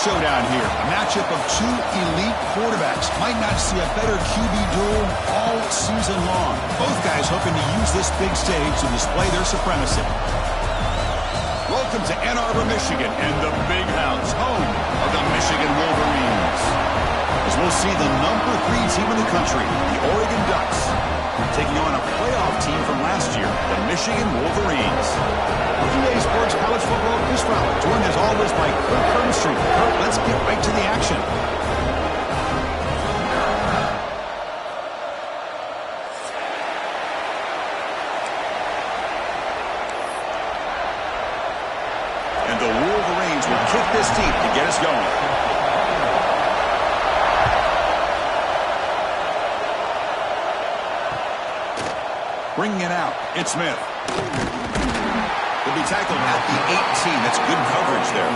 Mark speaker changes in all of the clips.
Speaker 1: showdown here. A matchup of two elite quarterbacks. Might not see a better QB duel all season long. Both guys hoping to use this big stage to display their supremacy. Welcome to Ann Arbor, Michigan, and the Big House, home of the Michigan Wolverines. As we'll see the number 3 team in the country, the Oregon Ducks, taking on a playoff team from last year, the Michigan Wolverines. EA Sports College Football Chris Fowler, joined as always by Kurt Hermstreet. Kurt, let's get right to the action. And the Wolverines will kick this deep to get us going. Bringing it out, it's Smith. He'll be tackled at the 18. That's good coverage there.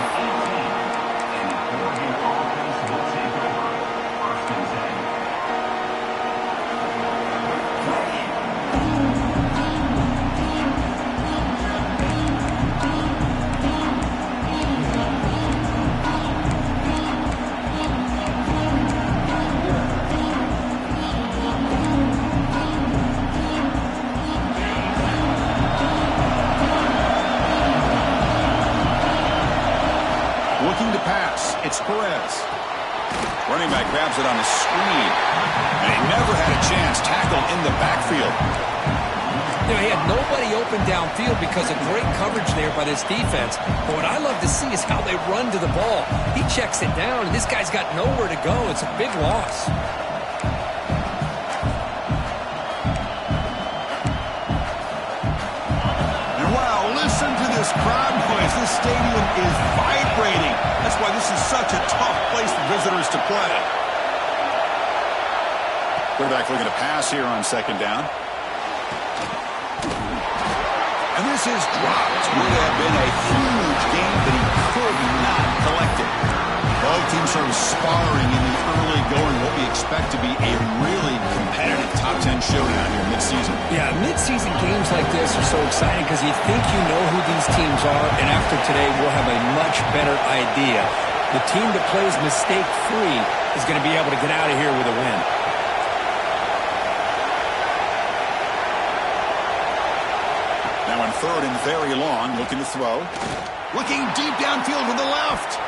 Speaker 1: It's Perez. Running back grabs it on the screen. And he never had a chance. Tackle in the backfield.
Speaker 2: You know, he had nobody open downfield because of great coverage there by this defense. But what I love to see is how they run to the ball. He checks it down, and this guy's got nowhere to go. It's a big loss.
Speaker 1: And wow, listen to this crowd noise. This stadium is vibrating. That's why this is such a tough place for visitors to play. Quarterback looking to pass here on second down. And this is dropped. Would have been a huge game that he could not collect it. Both teams sort of sparring in the early going. What we expect to be a really competitive top 10 showdown here mid-season.
Speaker 2: Yeah, mid-season games like this are so exciting because you think you know who these teams are, and after today we'll have a much better idea. The team that plays mistake-free is going to be able to get out of here with a win.
Speaker 1: Now on third and very long, looking to throw. Looking deep downfield to the left.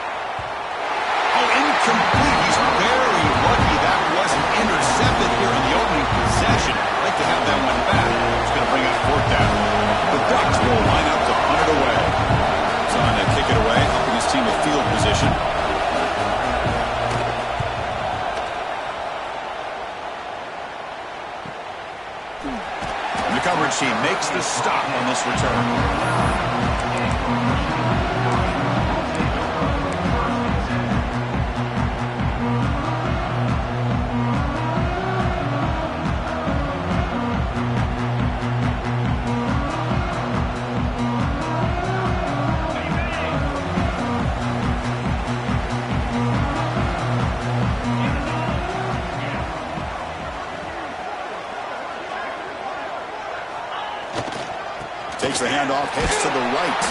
Speaker 1: Oh, incomplete. He's very lucky that wasn't intercepted here in the opening possession. I'd like to have that one back. It's going to bring up fourth down. The Ducks will line up to punt it away. It's on to kick it away, helping his team with field position. And the coverage team makes the stop on this return. Takes the handoff, hits to the right.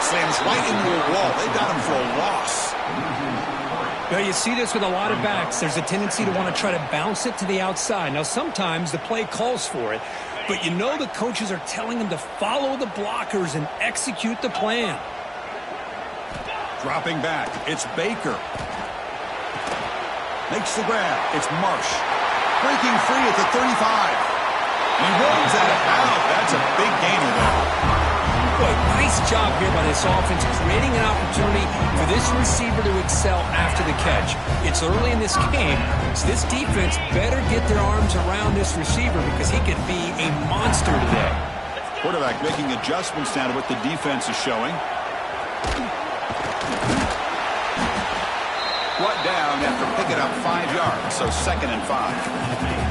Speaker 1: Slams right into a wall. They got him for a loss.
Speaker 2: Well, you see this with a lot of backs. There's a tendency to want to try to bounce it to the outside. Now, sometimes the play calls for it, but you know the coaches are telling them to follow the blockers and execute the plan.
Speaker 1: Dropping back, it's Baker. Makes the grab. It's Marsh. Breaking free at the 35. He runs out of bounds. That's a big gainer there.
Speaker 2: Boy, nice job here by this offense, creating an opportunity for this receiver to excel after the catch. It's early in this game, so this defense better get their arms around this receiver because he could be a monster today.
Speaker 1: Quarterback making adjustments now to what the defense is showing. Brought down after picking up 5 yards, so 2nd and 5.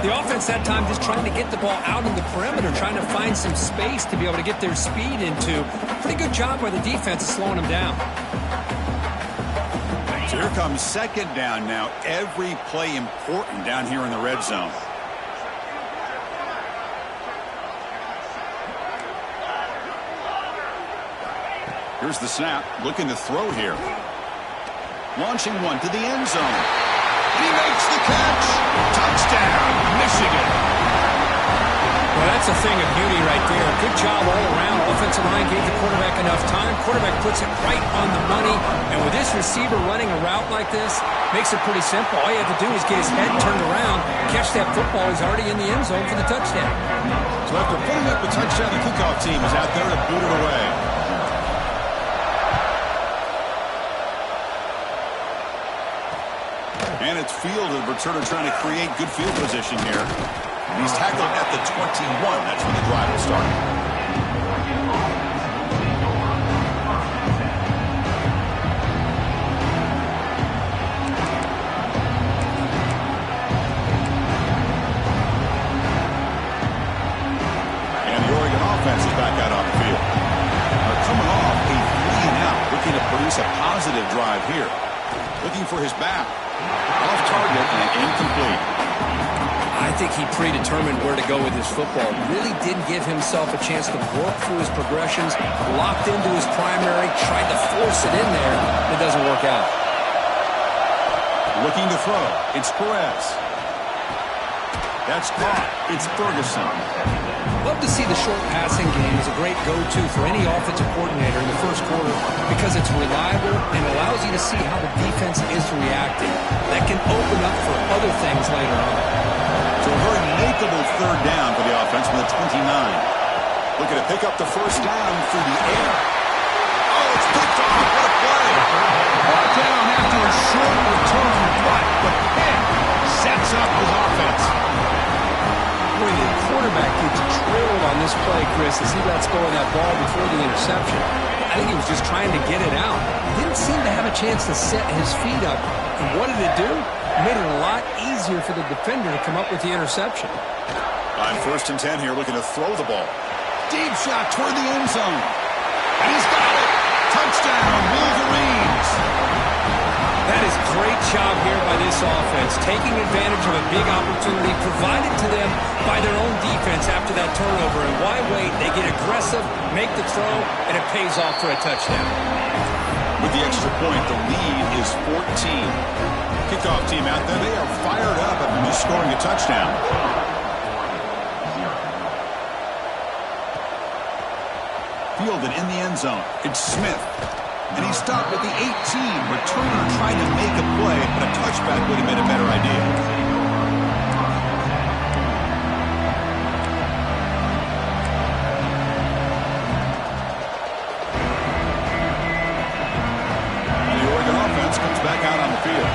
Speaker 2: The offense that time just trying to get the ball out in the perimeter, trying to find some space to be able to get their speed into. Pretty good job by the defense of slowing them down.
Speaker 1: So here comes 2nd down now. Every play important down here in the red zone. Here's the snap. Looking to throw here. Launching one to the end zone. And he makes the catch. Touchdown, Michigan.
Speaker 2: Well, that's a thing of beauty right there. Good job all around. Offensive line gave the quarterback enough time. Quarterback puts it right on the money. And with this receiver running a route like this, makes it pretty simple. All you have to do is get his head turned around, catch that football. He's already in the end zone for the touchdown.
Speaker 1: So after putting up the touchdown, the kickoff team is out there to boot it away. And it's field, and the returner trying to create good field position here. And he's tackled at the 21. That's when the drive will start. And the Oregon offense is back out on the field. They're coming off a 3-and-out, looking to produce a positive drive here. Looking for his back. Off target and incomplete.
Speaker 2: I think he predetermined where to go with his football. Really didn't give himself a chance to work through his progressions. Locked into his primary, tried to force it in there. It doesn't work out.
Speaker 1: Looking to throw. It's Perez. That's caught. It's Ferguson.
Speaker 2: Love to see the short passing game as a great go-to for any offensive coordinator in the first quarter because it's reliable and allows you to see how the defense is reacting. That can open up for other things later on.
Speaker 1: So a very makeable third down for the offense from the 29. Looking to pick up the first down through the air. Oh, it's picked off. What a play. Brought down after a short return, but the pick sets up his offense.
Speaker 2: Boy, the quarterback gets trailed on this play, Chris, as he lets go of that ball before the interception. I think he was just trying to get it out. Didn't seem to have a chance to set his feet up. And what did it do? It made it a lot easier for the defender to come up with the interception.
Speaker 1: On 1st and 10 here, looking to throw the ball. Deep shot toward the end zone. And he's got it. Touchdown, Wolverines.
Speaker 2: That is great job here by this offense, taking advantage of a big opportunity provided to them by their own defense after that turnover. And why wait? They get aggressive, make the throw, and it pays off for a touchdown.
Speaker 1: With the extra point, the lead is 14. Kickoff team out there, they are fired up after just scoring a touchdown. Fielded in the end zone. It's Smith. And he stopped at the 18. Returner trying to make a play, but a touchback would have been a better idea. And the Oregon offense comes back out on the field.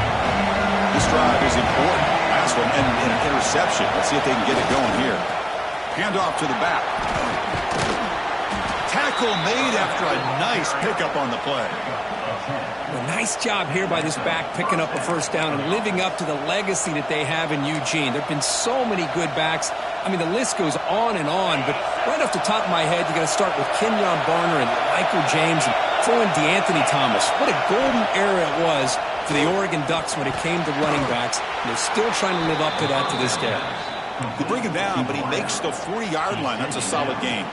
Speaker 1: This drive is important. Last one ended in an interception. Let's see if they can get it going here. Handoff to the back. Tackle made after a nice pickup on the play.
Speaker 2: A nice job here by this back picking up a first down and living up to the legacy that they have in Eugene. There have been so many good backs. I mean, the list goes on and on, but right off the top of my head, you got to start with Kenyon Barner and Michael James and throw in DeAnthony Thomas. What a golden era it was for the Oregon Ducks when it came to running backs. And they're still trying to live up to that to this day.
Speaker 1: They bring him down, but he makes the 40-yard line. That's a solid game.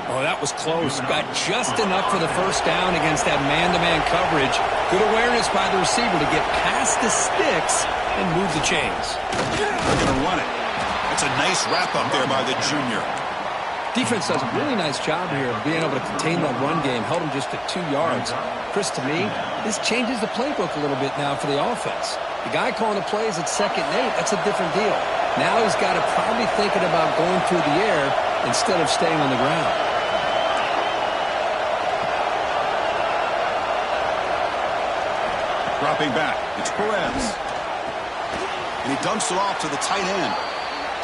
Speaker 2: Oh, that was close. Got just enough for the first down against that man-to-man coverage. Good awareness by the receiver to get past the sticks and move the chains.
Speaker 1: They're going to run it. That's a nice wrap-up there by the junior.
Speaker 2: Defense does a really nice job here of being able to contain that run game. Held him just to 2 yards. Chris, to me, this changes the playbook a little bit now for the offense. The guy calling the plays at 2nd and 8, that's a different deal. Now he's got to probably thinking about going through the air instead of staying on the ground.
Speaker 1: Dropping back, it's Perez. And he dumps it off to the tight end.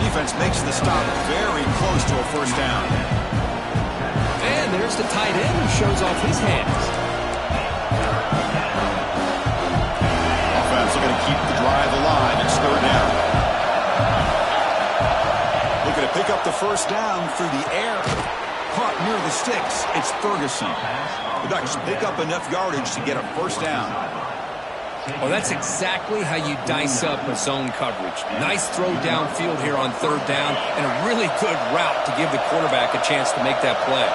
Speaker 1: Defense makes the stop very close to a first down.
Speaker 2: And there's the tight end who shows off his hands.
Speaker 1: Offense looking to keep the drive alive. It's 3rd down. Looking to pick up the first down through the air. Caught near the sticks. It's Ferguson. The Ducks pick up enough yardage to get a first down.
Speaker 2: Well, that's exactly how you dice up a zone coverage. Nice throw downfield here on 3rd down, and a really good route to give the quarterback a chance to make that play.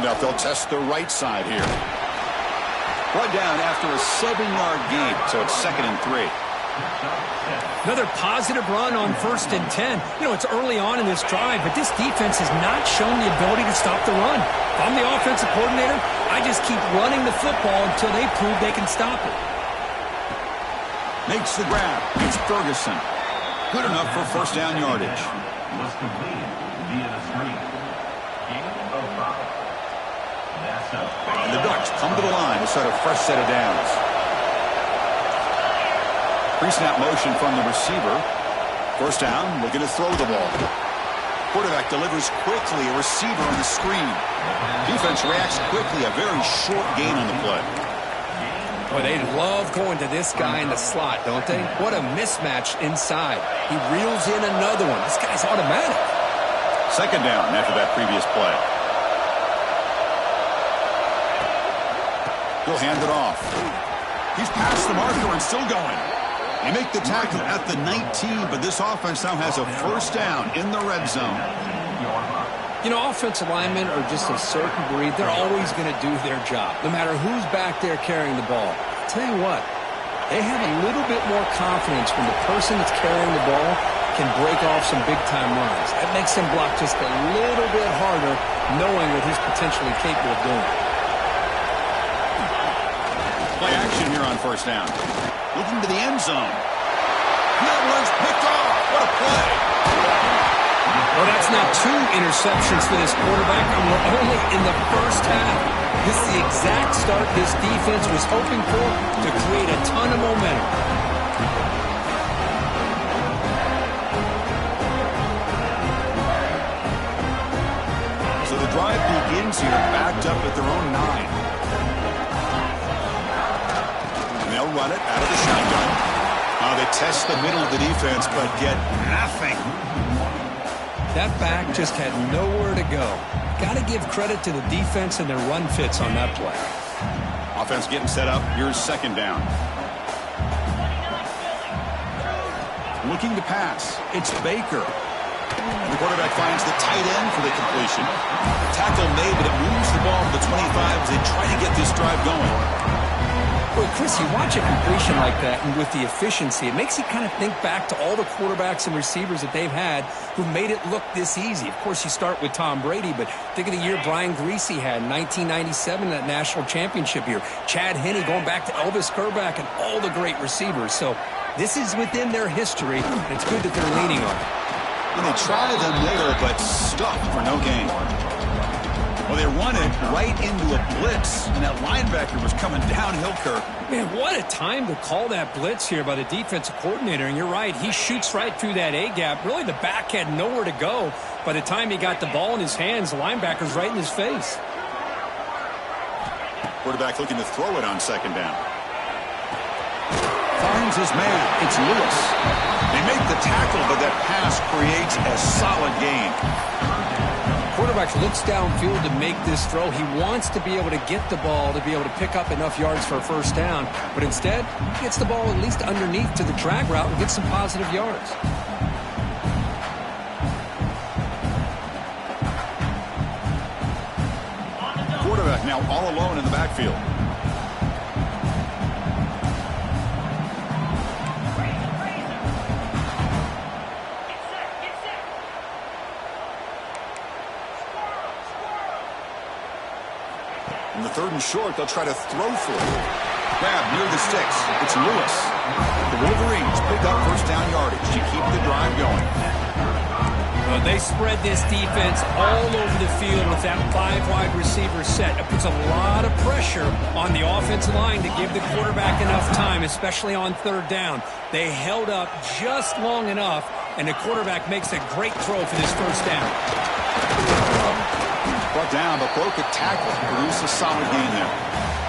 Speaker 1: handoff. They'll test the right side here. Brought down after a 7-yard gain, so it's 2nd and 3.
Speaker 2: Another positive run on 1st and 10. You know, it's early on in this drive, but this defense has not shown the ability to stop the run. If I'm the offensive coordinator, I just keep running the football until they prove they can stop it.
Speaker 1: Makes the grab. It's Ferguson. Good enough for 1st down yardage.
Speaker 3: Was completed via the screen. Gain of 5.
Speaker 1: And the Ducks come to the line to start a fresh set of downs. Pre-snap motion from the receiver. 1st down, looking to throw the ball. Quarterback delivers quickly, a receiver on the screen. Defense reacts quickly, a very short gain on the play.
Speaker 2: Boy, they love going to this guy in the slot, don't they? What a mismatch inside. He reels in another one. This guy's automatic.
Speaker 1: 2nd down after that previous play. He'll hand it off. He's past the marker and still going. They make the tackle at the 19, but this offense now has a 1st down in the red zone.
Speaker 2: You know, offensive linemen are just a certain breed. They're always going to do their job, no matter who's back there carrying the ball. I'll tell you what, they have a little bit more confidence when the person that's carrying the ball can break off some big-time runs. That makes him block just a little bit harder, knowing what he's potentially capable of doing.
Speaker 1: Play action here on 1st down. Looking to the end zone. That one's picked off. What a play.
Speaker 2: Well, that's now 2 interceptions for this quarterback, and we're only in the 1st half. This is the exact start this defense was hoping for to create a ton of momentum.
Speaker 1: So the drive begins here backed up at their own 9. They'll run it out of the shotgun. They test the middle of the defense, but get nothing.
Speaker 2: That back just had nowhere to go. Got to give credit to the defense and their run fits on that play.
Speaker 1: Offense getting set up. Here's 2nd down. Looking to pass. It's Baker. And the quarterback finds the tight end for the completion. Tackle made, but it moves the ball to the 25 as they try to get this drive going.
Speaker 2: Well, Chris, you watch a completion like that, and with the efficiency, it makes you kind of think back to all the quarterbacks and receivers that they've had who made it look this easy. Of course, you start with Tom Brady, but think of the year Brian Griese had in 1997, that national championship year. Chad Henne going back to Elvis Kerback and all the great receivers. So this is within their history, and it's good that they're leaning on it.
Speaker 1: And they try them there, but stuffed for no gain. Well, they run it right into a blitz, and that linebacker was coming downhill, Kirk.
Speaker 2: Man, what a time to call that blitz here by the defensive coordinator. And you're right, he shoots right through that A-gap. Really, the back had nowhere to go. By the time he got the ball in his hands, the linebacker's right in his face.
Speaker 1: Quarterback looking to throw it on 2nd down. Finds his man. It's Lewis. They make the tackle, but that pass creates a solid gain.
Speaker 2: Quarterback looks downfield to make this throw. He wants to be able to get the ball to be able to pick up enough yards for a 1st down, but instead he gets the ball at least underneath to the drag route and gets some positive yards.
Speaker 1: Quarterback now all alone in the backfield. In the 3rd and short, they'll try to throw for it. Grab near the sticks. It's Lewis. The Wolverines pick up 1st down yardage to keep the drive going.
Speaker 2: Well, they spread this defense all over the field with that 5-wide receiver set. It puts a lot of pressure on the offensive line to give the quarterback enough time, especially on 3rd down. They held up just long enough, and the quarterback makes a great throw for this 1st down.
Speaker 1: Brought down, but broke a tackle. Produced a solid gain there.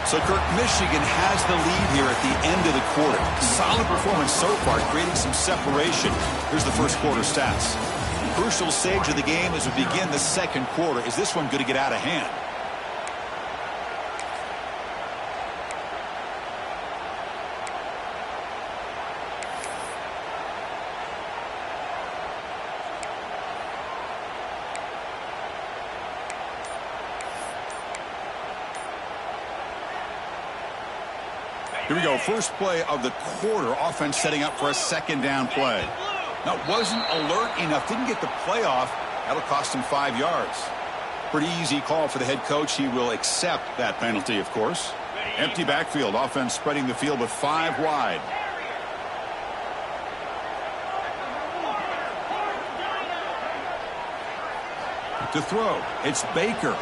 Speaker 1: So, Kirk, Michigan has the lead here at the end of the quarter. Solid performance so far, creating some separation. Here's the 1st quarter stats. Crucial stage of the game as we begin the 2nd quarter. Is this one going to get out of hand? Here we go. First play of the quarter. Offense setting up for a second down play. Now, wasn't alert enough. Didn't get the play off. That'll cost him 5 yards. Pretty easy call for the head coach. He will accept that penalty, of course. Empty backfield. Offense spreading the field with 5 wide. To throw, it's Baker.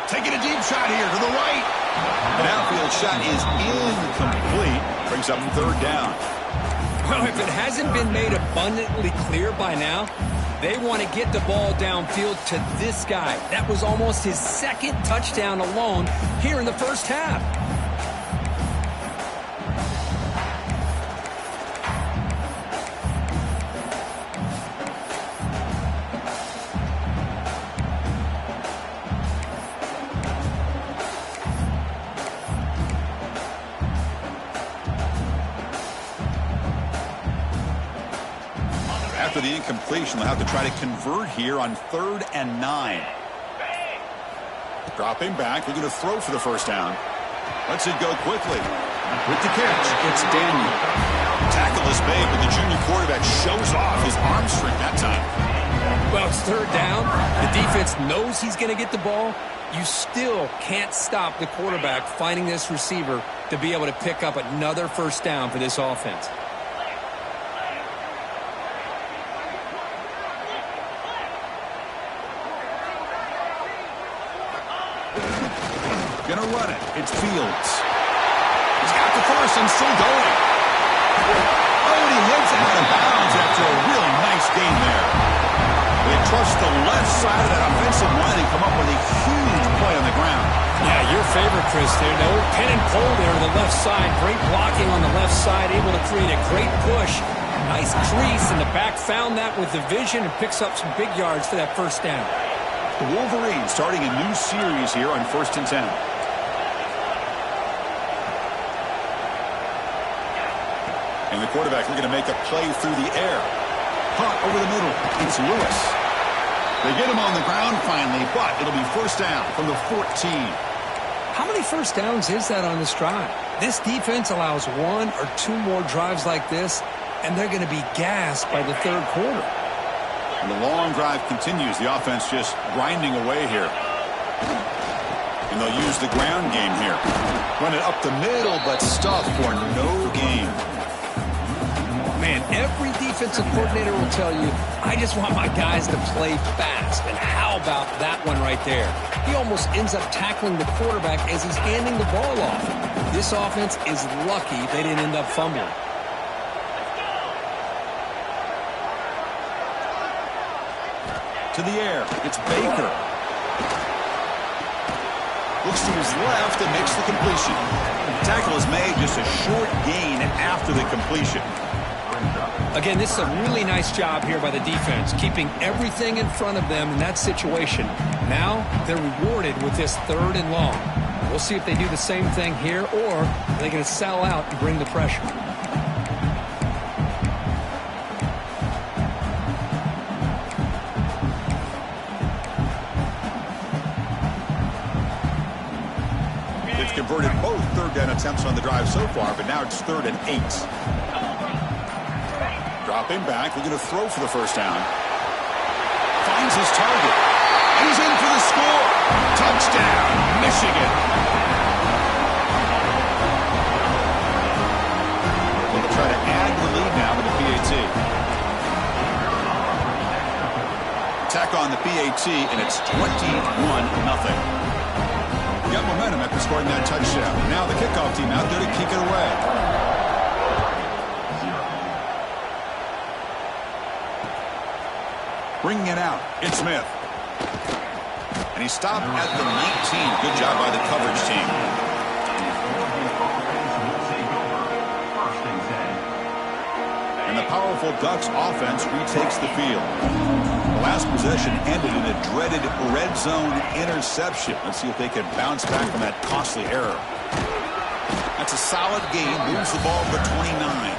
Speaker 1: Taking a deep shot here to the right. An outfield shot is incomplete. Brings up third down.
Speaker 2: Well, if it hasn't been made abundantly clear by now, they want to get the ball downfield to this guy. That was almost his second touchdown alone here in the first half.
Speaker 1: After the incompletion, they'll have to try to convert here on 3rd and 9. Dropping back, looking to throw for the first down. Lets it go quickly. With the catch, it's Daniel. Tackle is made, but the junior quarterback shows off his arm strength that time.
Speaker 2: Well, it's 3rd down. The defense knows he's going to get the ball. You still can't stop the quarterback finding this receiver to be able to pick up another first down for this offense.
Speaker 1: Gonna run it. It's Fields. He's got the first and still going. Oh, and he hits out of bounds after a really nice gain there. They trust the left side of that offensive line and come up with a huge play on the ground.
Speaker 2: Yeah, your favorite, Chris, there. The old pin and pull there to the left side. Great blocking on the left side, able to create a great push. Nice crease, and the back found that with the vision and picks up some big yards for that first down.
Speaker 1: The Wolverines starting a new series here on 1st and 10. And the quarterback looking to make a play through the air. Caught over the middle. It's Lewis. They get him on the ground finally, but it'll be first down from the 14.
Speaker 2: How many first downs is that on this drive? This defense allows 1 or 2 more drives like this, and they're going to be gassed by the 3rd quarter.
Speaker 1: And the long drive continues. The offense just grinding away here. And they'll use the ground game here. Run it up the middle, but stuff for no gain.
Speaker 2: Man, every defensive coordinator will tell you, I just want my guys to play fast. And how about that one right there? He almost ends up tackling the quarterback as he's handing the ball off. This offense is lucky they didn't end up fumbling.
Speaker 1: To the air, it's Baker. Looks to his left and makes the completion. The tackle is made, just a short gain after the completion.
Speaker 2: Again, this is a really nice job here by the defense, keeping everything in front of them in that situation. Now they're rewarded with this 3rd and long. We'll see if they do the same thing here, or they're going to sell out and bring the pressure.
Speaker 1: They've converted both 3rd down attempts on the drive so far, but now it's 3rd and 8. Dropping back, looking to throw for the first down. Finds his target. And he's in for the score. Touchdown, Michigan. They'll try to add the lead now with the PAT. Attack on the PAT, and it's 21-0. Got momentum after scoring that touchdown. Now the kickoff team out there to kick it away. Bringing it out, it's Smith. And he stopped at the 19. Good job by the coverage team. And the powerful Ducks offense retakes the field. The last possession ended in a dreaded red zone interception. Let's see if they can bounce back from that costly error. That's a solid game. Moves the ball to 29.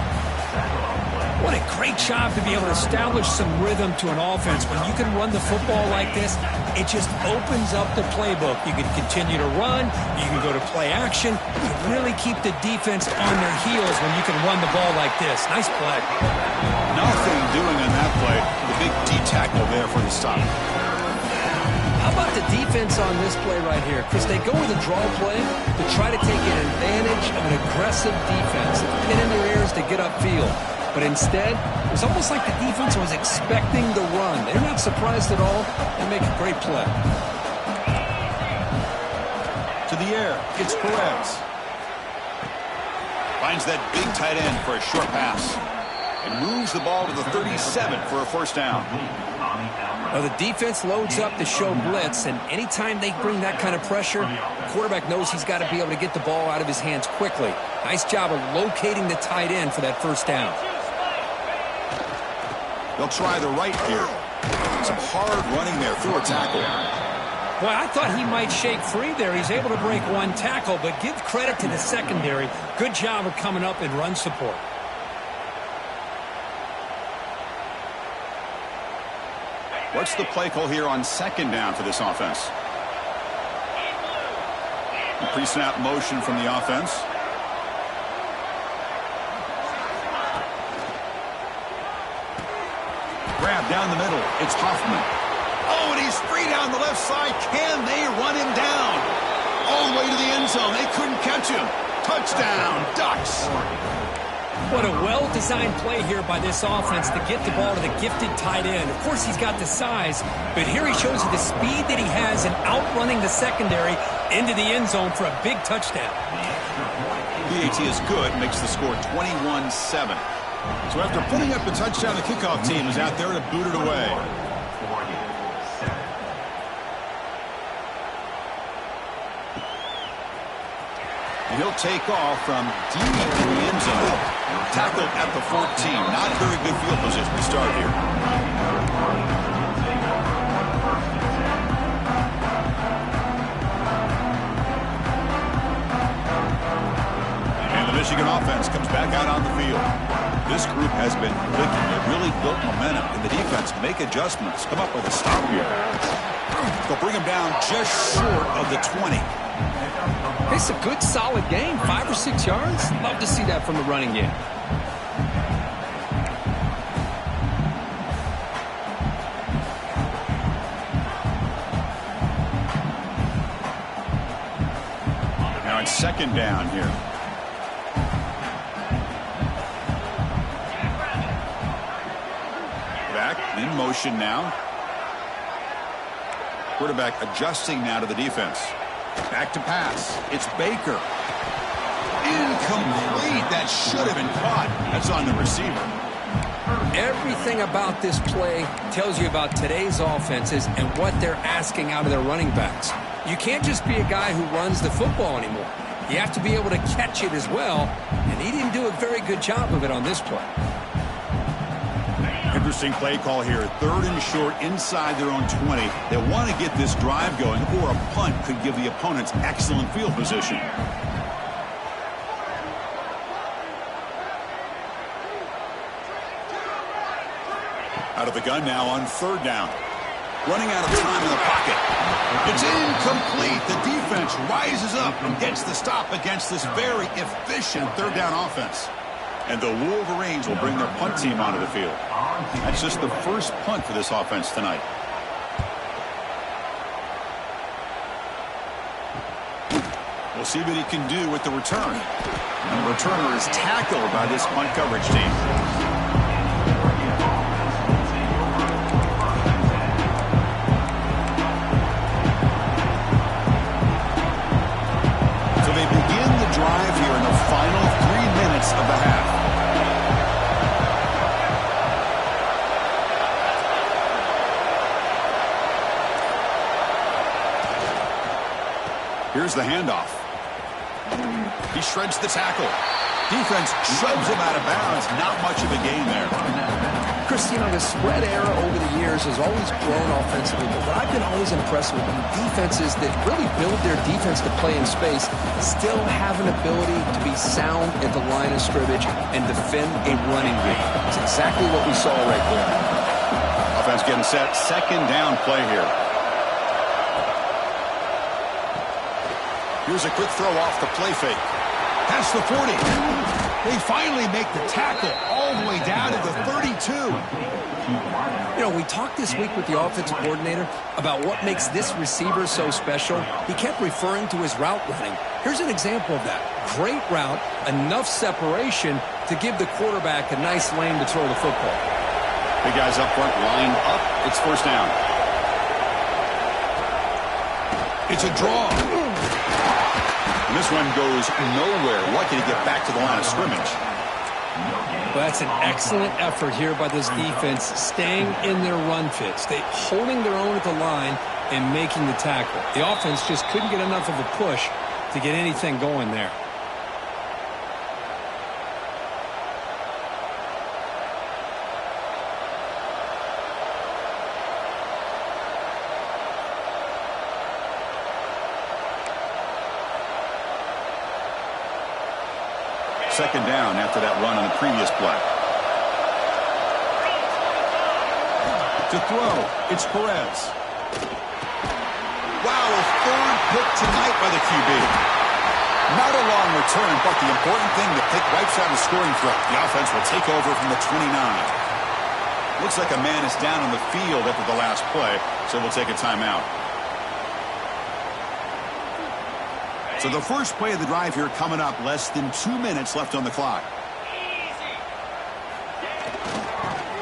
Speaker 2: What a great great job to be able to establish some rhythm to an offense. When you can run the football like this, it just opens up the playbook. You can continue to run. You can go to play action. You really keep the defense on their heels when you can run the ball like this. Nice play.
Speaker 1: Nothing doing on that play. The big D tackle there for the stop.
Speaker 2: How about the defense on this play right here? Chris, they go with a draw play to try to take an advantage of an aggressive defense. Pin in their ears to get upfield. But instead, it was almost like the defense was expecting the run. They're not surprised at all. They make a great play.
Speaker 1: To the air, it's Perez. Finds that big tight end for a short pass. And moves the ball to the 37 for a first down.
Speaker 2: Well, the defense loads up to show blitz, and anytime they bring that kind of pressure, the quarterback knows he's got to be able to get the ball out of his hands quickly. Nice job of locating the tight end for that first down.
Speaker 1: They'll try the right here. Some hard running there through a tackle.
Speaker 2: Boy, I thought he might shake free there. He's able to break one tackle, but give credit to the secondary. Good job of coming up in run support.
Speaker 1: What's the play call here on second down for this offense? Pre-snap motion from the offense. Grab down the middle. It's Hoffman. Oh, and he's free down the left side. Can they run him down? All the way to the end zone. They couldn't catch him. Touchdown, Ducks.
Speaker 2: What a well-designed play here by this offense to get the ball to the gifted tight end. Of course, he's got the size, but here he shows you the speed that he has in outrunning the secondary into the end zone for a big touchdown.
Speaker 1: PAT is good, makes the score 21-7. So after putting up a touchdown, the kickoff team is out there to boot it away. And he'll take off from deep in the end zone. Tackled at the 14. Not a very good field position to start here. And the Michigan offense comes back out on the field. This group has been clicking. It really built momentum. And the defense make adjustments. Come up with a stop here. They'll bring him down just short of the 20.
Speaker 2: It's a good, solid game. 5 or 6 yards. Love to see that from the running game.
Speaker 1: Now it's second down here. Back in motion now. Quarterback adjusting now to the defense. Back to pass. It's Baker. Incomplete. That should have been caught. That's on the receiver.
Speaker 2: Everything about this play tells you about today's offenses and what they're asking out of their running backs. You can't just be a guy who runs the football anymore. You have to be able to catch it as well, and he didn't do a very good job of it on this play.
Speaker 1: Interesting play call here. 3rd and short inside their own 20. They want to get this drive going, or a punt could give the opponents excellent field position. Out of the gun now on 3rd down. Running out of time in the pocket. It's incomplete. The defense rises up and gets the stop against this very efficient 3rd down offense. And the Wolverines will bring their punt team onto the field. That's just the first punt for this offense tonight. We'll see what he can do with the return. And the returner is tackled by this punt coverage team. So they begin the drive here in the final 3 minutes of the half. Here's the handoff. He shreds the tackle. Defense shoves him out of bounds. Not much of a gain there.
Speaker 2: Chris, you know, the spread era over the years has always grown offensively, but what I've been always impressed with are defenses that really build their defense to play in space still have an ability to be sound at the line of scrimmage and defend a running game. It's exactly what we saw right there.
Speaker 1: Offense getting set. Second down play here. Here's a quick throw off the play fake. That's the 40. They finally make the tackle all the way down to the 32.
Speaker 2: You know, we talked this week with the offensive coordinator about what makes this receiver so special. He kept referring to his route running. Here's an example of that. Great route, enough separation to give the quarterback a nice lane to throw the football.
Speaker 1: Big guys up front, line up. It's first down. It's a draw. And this one goes nowhere. Lucky to get back to the line of scrimmage.
Speaker 2: Well, that's an excellent effort here by this defense, staying in their run fits. They holding their own at the line and making the tackle. The offense just couldn't get enough of a push to get anything going there.
Speaker 1: Second down after that run on the previous play. To throw, it's Perez. Wow, a third pick tonight by the QB. Not a long return, but the important thing, the pick wipes out a scoring threat. The offense will take over from the 29. Looks like a man is down on the field after the last play, so we'll take a timeout. So the first play of the drive here coming up, less than 2 minutes left on the clock.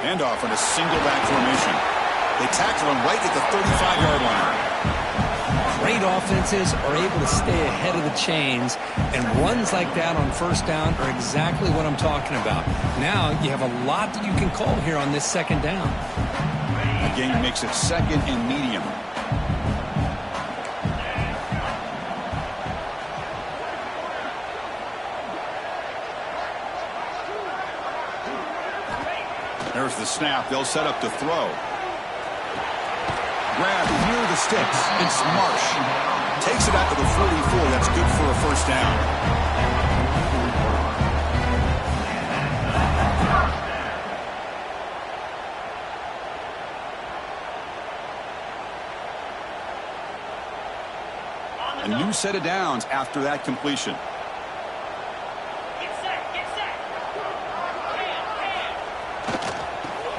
Speaker 1: Handoff in a single back formation. They tackle him right at the 35-yard line.
Speaker 2: Great offenses are able to stay ahead of the chains, and runs like that on first down are exactly what I'm talking about. Now you have a lot that you can call here on this second down.
Speaker 1: The game makes it second and medium. There's the snap. They'll set up to throw. Grab near the sticks. It's Marsh. Takes it out to the 44. That's good for a first down. A new set of downs after that completion.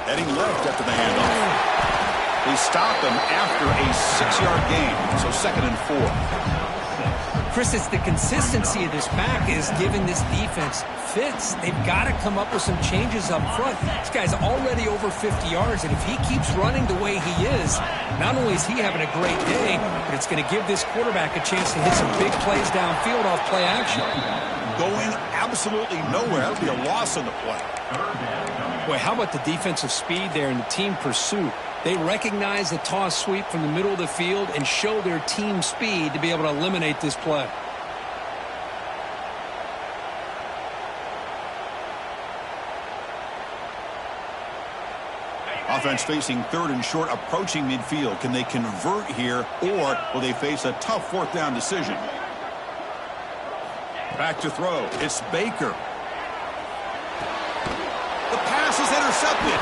Speaker 1: Heading left after the handoff. They stop him after a 6-yard gain, so second and 4.
Speaker 2: Chris, it's the consistency of this back is giving this defense fits. They've got to come up with some changes up front. This guy's already over 50 yards, and if he keeps running the way he is, not only is he having a great day, but it's going to give this quarterback a chance to hit some big plays downfield off play action.
Speaker 1: Going absolutely nowhere. That'll be a loss on the play.
Speaker 2: Boy, how about the defensive speed there and the team pursuit? They recognize the toss sweep from the middle of the field and show their team speed to be able to eliminate this play.
Speaker 1: Offense facing third and short, approaching midfield. Can they convert here, or will they face a tough fourth down decision? Back to throw. It's Baker. The pass is intercepted.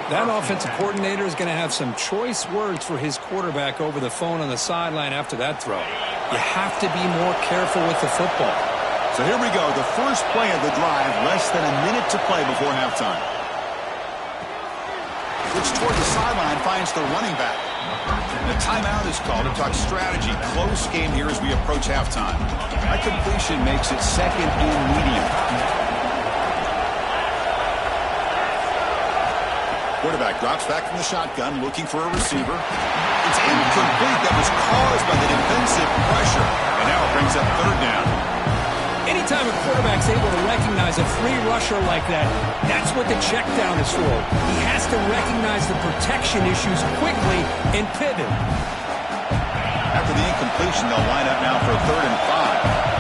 Speaker 2: That offensive coordinator is going to have some choice words for his quarterback over the phone on the sideline after that throw. You have to be more careful with the football.
Speaker 1: So here we go, the first play of the drive, less than a minute to play before halftime. Looks toward the sideline, finds the running back. And a timeout is called to talk strategy. Close game here as we approach halftime. That completion makes it second and medium. Quarterback drops back from the shotgun, looking for a receiver. It's incomplete. That was caused by the defensive pressure. And now it brings up third down.
Speaker 2: Anytime a quarterback's able to recognize a free rusher like that, that's what the check down is for. He has to recognize the protection issues quickly and pivot.
Speaker 1: After the incompletion, they'll line up now for a 3rd and 5.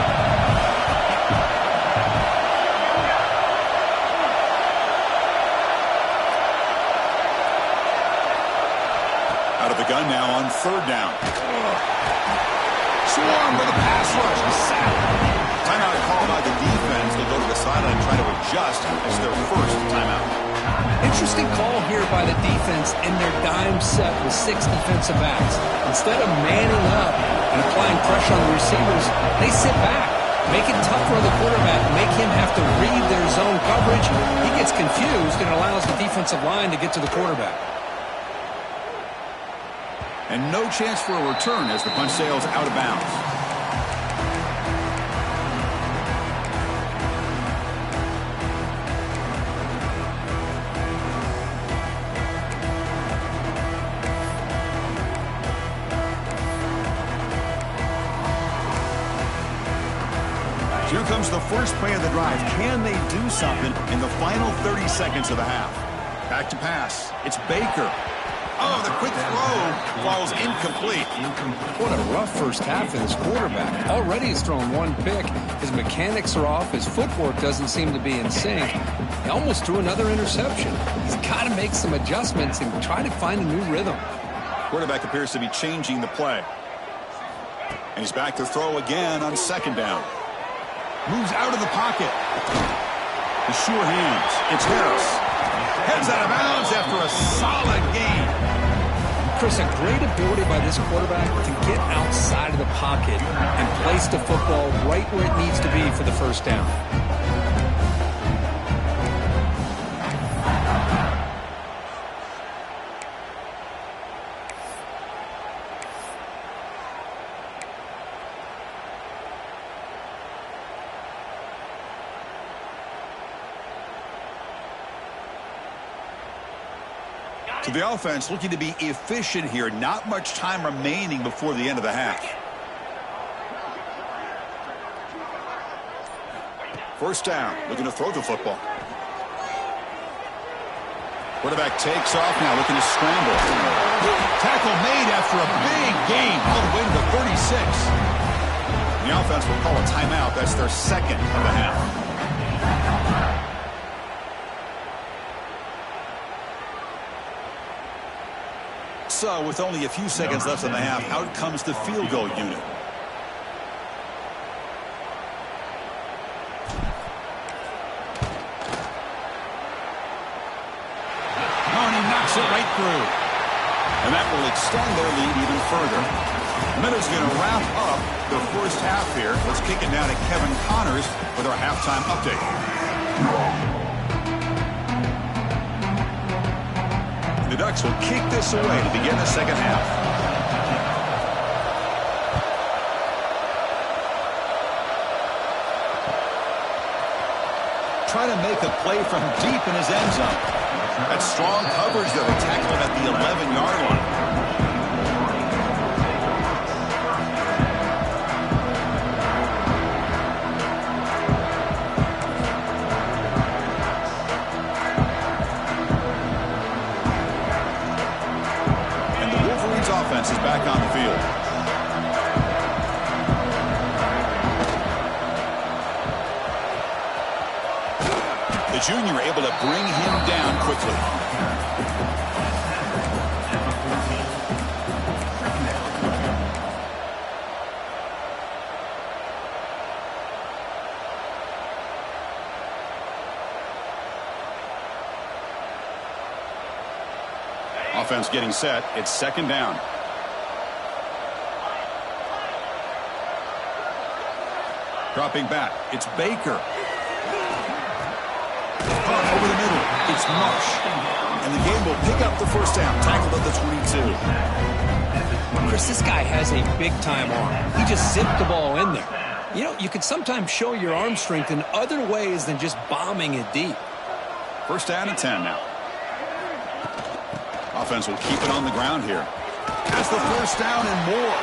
Speaker 2: here by the defense in their dime set with 6 defensive backs. Instead of manning up and applying pressure on the receivers, they sit back, make it tougher on the quarterback, make him have to read their zone coverage. He gets confused and allows the defensive line to get to the quarterback.
Speaker 1: And no chance for a return as the punt sails out of bounds. Here comes the first play of the drive. Can they do something in the final 30 seconds of the half? Back to pass. It's Baker. Oh, the quick throw falls incomplete.
Speaker 2: What a rough first half for this quarterback. Already he's thrown 1 pick. His mechanics are off. His footwork doesn't seem to be in sync. He almost threw another interception. He's got to make some adjustments and try to find a new rhythm.
Speaker 1: Quarterback appears to be changing the play. And he's back to throw again on second down. Moves out of the pocket. The sure hands. It's Harris. Heads out of bounds after a solid gain.
Speaker 2: Chris, a great ability by this quarterback to get outside of the pocket and place the football right where it needs to be for the first down.
Speaker 1: So the offense looking to be efficient here. Not much time remaining before the end of the half. First down, looking to throw the football. Quarterback takes off now, looking to scramble. Tackle made after a big gain, all the way to the 36. The offense will call a timeout. That's their second of the half. So, with only a few seconds left in the half, out comes the field goal unit. Oh, and he knocks it right through. And that will extend their lead even further. The minute's going to wrap up the first half here. Let's kick it down to Kevin Connors with our halftime update. The Ducks will kick this away to begin the second half. Trying to make a play from deep in his end zone. That's strong coverage that will tackle him at the 11-yard line. Offense is back on the field. The junior able to bring him down quickly. Offense getting set. It's second down. Dropping back. It's Baker. Over the middle. It's Marsh. And the game will pick up the first down. Tackled at the 22.
Speaker 2: Chris, this guy has a big-time arm. He just zipped the ball in there. You know, you can sometimes show your arm strength in other ways than just bombing it deep.
Speaker 1: First down and 10 now. Offense will keep it on the ground here. That's the first down and more.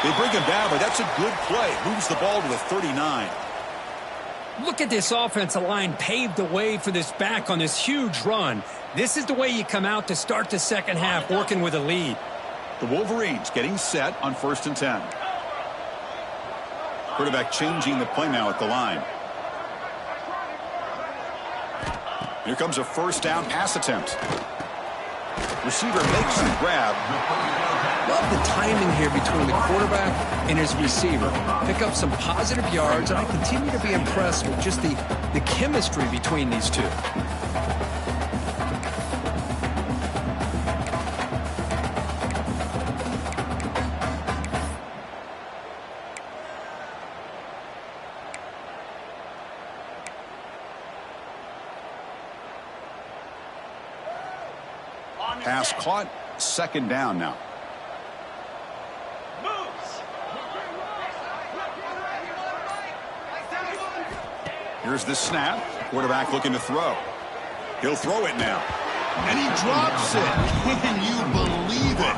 Speaker 1: They bring him down, but that's a good play. Moves the ball to the 39.
Speaker 2: Look at this offensive line paved the way for this back on this huge run. This is the way you come out to start the second half, working with a lead.
Speaker 1: The Wolverines getting set on first and 10. Quarterback changing the play now at the line. Here comes a first down pass attempt. Receiver makes the grab.
Speaker 2: Love the timing here between the quarterback and his receiver. Pick up some positive yards, and I continue to be impressed with just the chemistry between these two.
Speaker 1: Pass caught. Second down now. Here's the snap. Quarterback looking to throw. He'll throw it now. And he drops it. Can you believe it?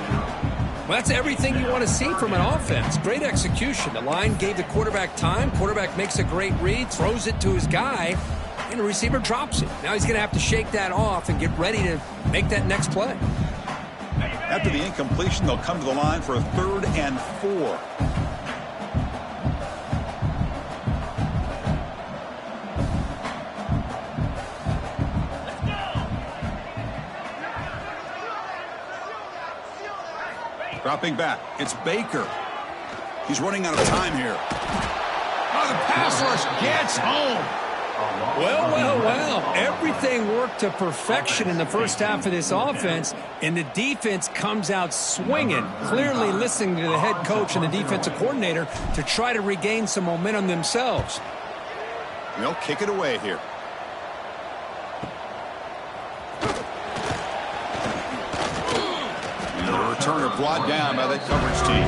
Speaker 2: Well, that's everything you want to see from an offense. Great execution. The line gave the quarterback time. Quarterback makes a great read, throws it to his guy, and the receiver drops it. Now he's going to have to shake that off and get ready to make that next play.
Speaker 1: After the incompletion, they'll come to the line for a 3rd and 4. Dropping back. It's Baker. He's running out of time here. Oh, the pass rush gets home.
Speaker 2: Well. Everything worked to perfection in the first half of this offense, and the defense comes out swinging, clearly listening to the head coach and the defensive coordinator to try to regain some momentum themselves.
Speaker 1: They'll kick it away here. And the returner brought down by that coverage team.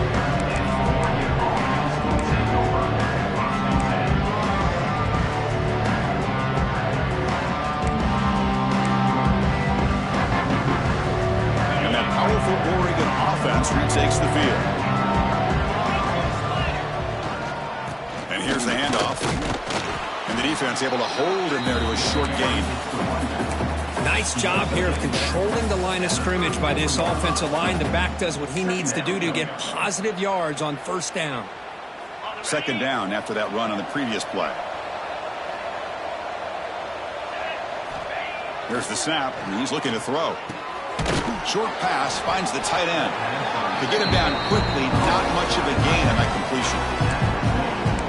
Speaker 1: Powerful Oregon offense retakes the field. And here's the handoff. And the defense able to hold him there to a short gain.
Speaker 2: Nice job here of controlling the line of scrimmage by this offensive line. The back does what he needs to do to get positive yards on first down.
Speaker 1: Second down after that run on the previous play. Here's the snap, and he's looking to throw. Short pass finds the tight end. To get him down quickly, not much of a gain on that completion.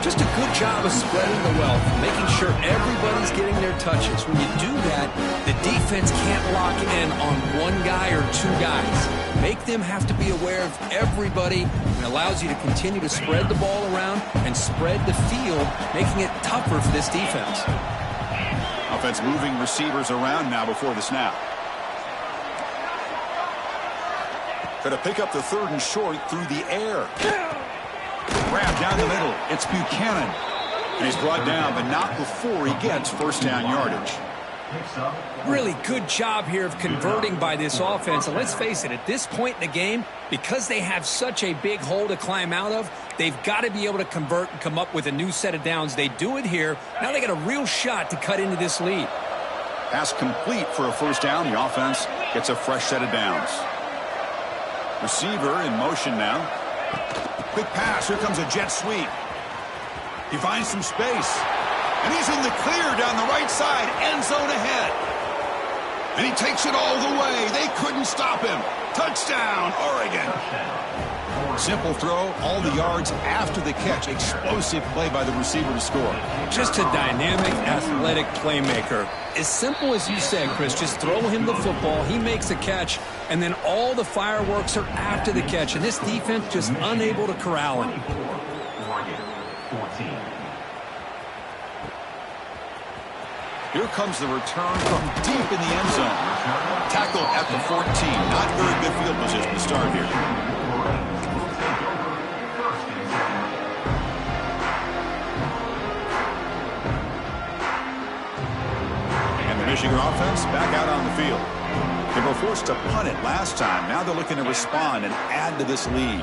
Speaker 2: Just a good job of spreading the wealth, making sure everybody's getting their touches. When you do that, the defense can't lock in on one guy or two guys. Make them have to be aware of everybody, and allows you to continue to spread the ball around and spread the field, making it tougher for this defense.
Speaker 1: Offense moving receivers around now before the snap. Going to pick up the 3rd and short through the air. Grab down the middle. It's Buchanan. And he's brought down, but not before he gets first down yardage.
Speaker 2: Really good job here of converting by this offense. And let's face it, at this point in the game, because they have such a big hole to climb out of, they've got to be able to convert and come up with a new set of downs. They do it here. Now they got a real shot to cut into this lead.
Speaker 1: Pass complete for a first down. The offense gets a fresh set of downs. Receiver in motion now. Quick pass. Here comes a jet sweep. He finds some space. And he's in the clear down the right side. End zone ahead. And he takes it all the way. They couldn't stop him. Touchdown, Oregon. Simple throw. All the yards after the catch. Explosive play by the receiver to score.
Speaker 2: Just a dynamic, athletic playmaker. As simple as you said, Chris, just throw him the football. He makes a catch, and then all the fireworks are after the catch. And this defense just unable to corral him.
Speaker 1: Here comes the return from deep in the end zone. Tackled at the 14. Not very good field position to start here. Michigan offense back out on the field. They were forced to punt it last time. Now they're looking to respond and add to this lead.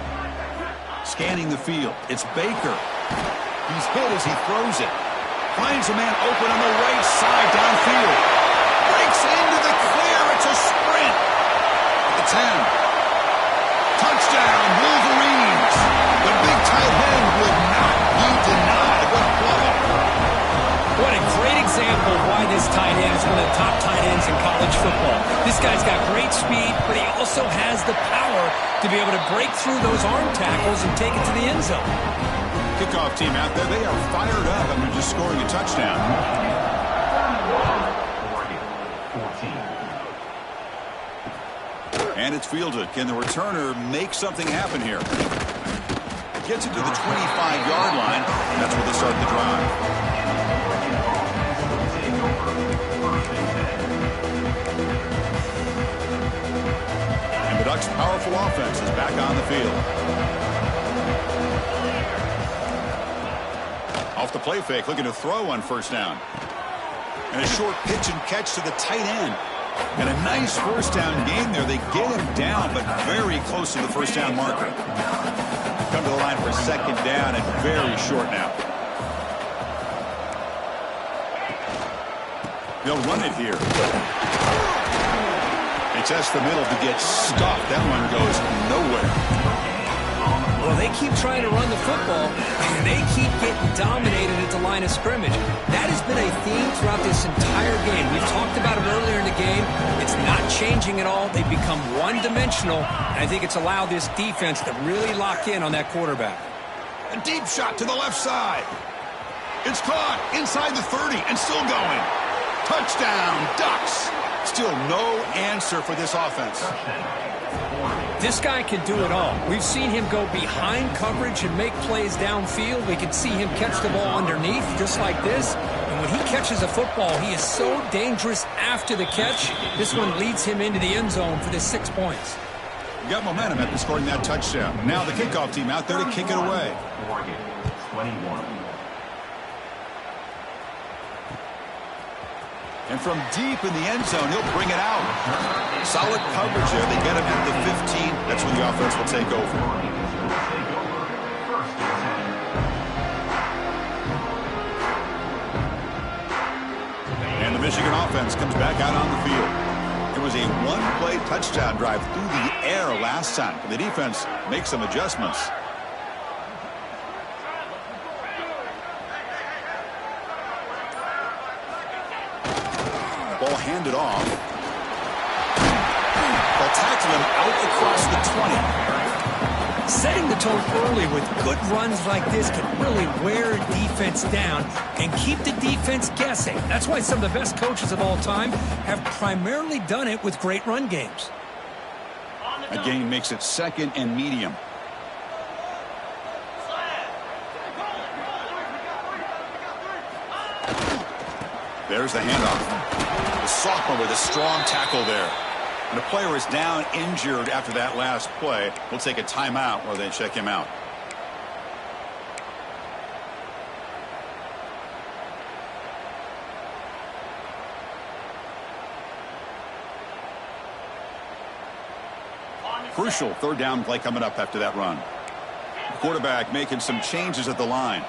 Speaker 1: Scanning the field. It's Baker. He's hit as he throws it. Finds a man open on the right side downfield. Breaks into the clear. It's a sprint. The 10. Touchdown, Wolverines. The big tight end would not be denied. What play.
Speaker 2: What a great example of why this tight end is one of the top tight ends in college football. This guy's got great speed, but he also has the power to be able to break through those arm tackles and take it to the end zone.
Speaker 1: Kickoff team out there, they are fired up after just scoring a touchdown. And it's fielded. Can the returner make something happen here? Gets it to the 25-yard line, and that's where they start the drive. Seahawks' powerful offense is back on the field. Off the play fake, looking to throw on first down. And a short pitch and catch to the tight end. And a nice first down gain there. They get him down, but very close to the first down marker. Come to the line for second down and very short now. They'll run it here. They test the middle to get stuffed. That one goes nowhere.
Speaker 2: Well, they keep trying to run the football, and they keep getting dominated at the line of scrimmage. That has been a theme throughout this entire game. We've talked about it earlier in the game. It's not changing at all. They've become one-dimensional, and I think it's allowed this defense to really lock in on that quarterback.
Speaker 1: A deep shot to the left side. It's caught inside the 30 and still going. Touchdown, Ducks. Still no answer for this offense.
Speaker 2: This guy can do it all. We've seen him go behind coverage and make plays downfield. We can see him catch the ball underneath just like this. And when he catches a football, he is so dangerous after the catch. This one leads him into the end zone for the 6 points.
Speaker 1: You got momentum after scoring that touchdown. Now the kickoff team out there to kick it away.
Speaker 3: 21.
Speaker 1: And from deep in the end zone, he'll bring it out. Solid coverage there. They get him at the 15. That's when the offense will take over. And the Michigan offense comes back out on the field. It was a one-play touchdown drive through the air last time. The defense makes some adjustments. Ball handed off. They'll tackle him out across the 20.
Speaker 2: Setting the tone early with good runs like this can really wear a defense down and keep the defense guessing. That's why some of the best coaches of all time have primarily done it with great run games.
Speaker 1: A gain makes it second and medium. There's the handoff. The sophomore with a strong tackle there. And the player is down injured after that last play. We'll take a timeout while they check him out. Crucial third down play coming up after that run. The quarterback making some changes at the line.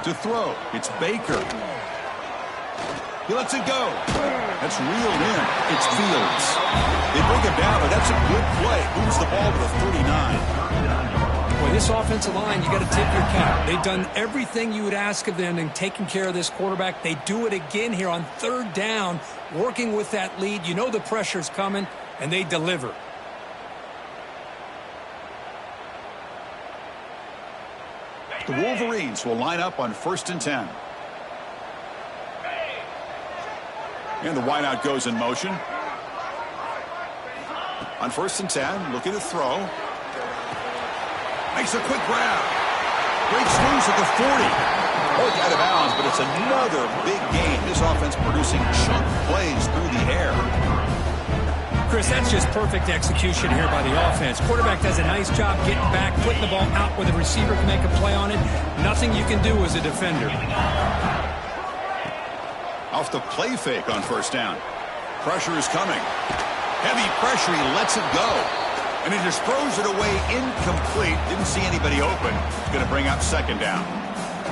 Speaker 1: To throw, it's Baker. He lets it go. That's reeled in. It's Fields. They bring him down, but that's a good play. Moves the ball to the 39.
Speaker 2: Boy, this offensive line, you got to tip your cap. They've done everything you would ask of them in taking care of this quarterback. They do it again here on third down, working with that lead. You know the pressure's coming, and they deliver.
Speaker 1: The Wolverines will line up on 1st and 10. And the wideout goes in motion. On 1st and 10, looking to throw. Makes a quick grab. Breaks loose at the 40. Both out of bounds, but it's another big gain. This offense producing chunk plays through the air.
Speaker 2: Chris, that's just perfect execution here by the offense. Quarterback does a nice job getting back, putting the ball out where the receiver can make a play on it. Nothing you can do as a defender.
Speaker 1: Off the play fake on first down. Pressure is coming. Heavy pressure, he lets it go. And he just throws it away incomplete. Didn't see anybody open. He's going to bring up second down.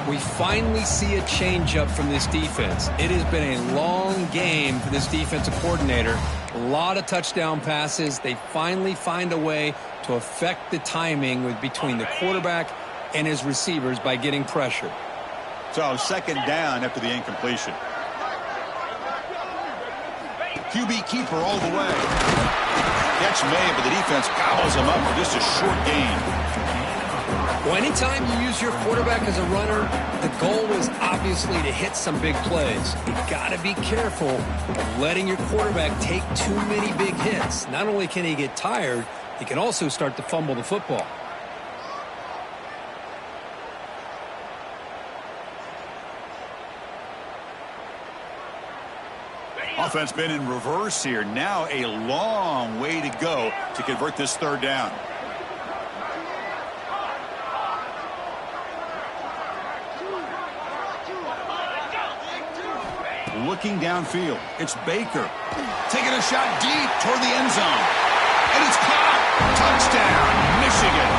Speaker 2: We finally see a change-up from this defense. It has been a long game for this defensive coordinator. A lot of touchdown passes. They finally find a way to affect the timing between the quarterback and his receivers by getting pressure.
Speaker 1: So second down after the incompletion. QB keeper all the way. Catch made, but the defense gobbles him up for just a short gain.
Speaker 2: Well, anytime you use your quarterback as a runner, the goal is obviously to hit some big plays. You've got to be careful of letting your quarterback take too many big hits. Not only can he get tired, he can also start to fumble the football.
Speaker 1: Offense been in reverse here. Now a long way to go to convert this third down. Looking downfield, it's Baker. Taking a shot deep toward the end zone. And it's caught. Touchdown, Michigan.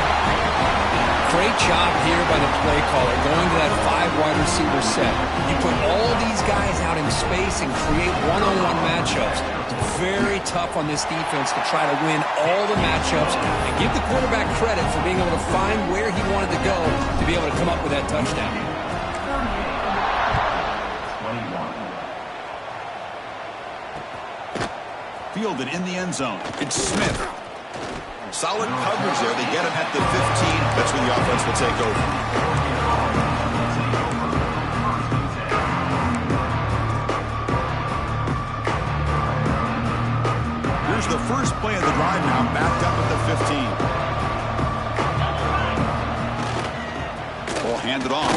Speaker 2: Great job here by the play caller, going to that 5 wide receiver set. You put all these guys out in space and create one-on-one matchups. It's very tough on this defense to try to win all the matchups and give the quarterback credit for being able to find where he wanted to go to be able to come up with that touchdown.
Speaker 1: Fielded in the end zone. It's Smith. Solid coverage there. They get him at the 15. That's when the offense will take over. Here's the first play of the drive now, backed up at the 15. Ball handed off.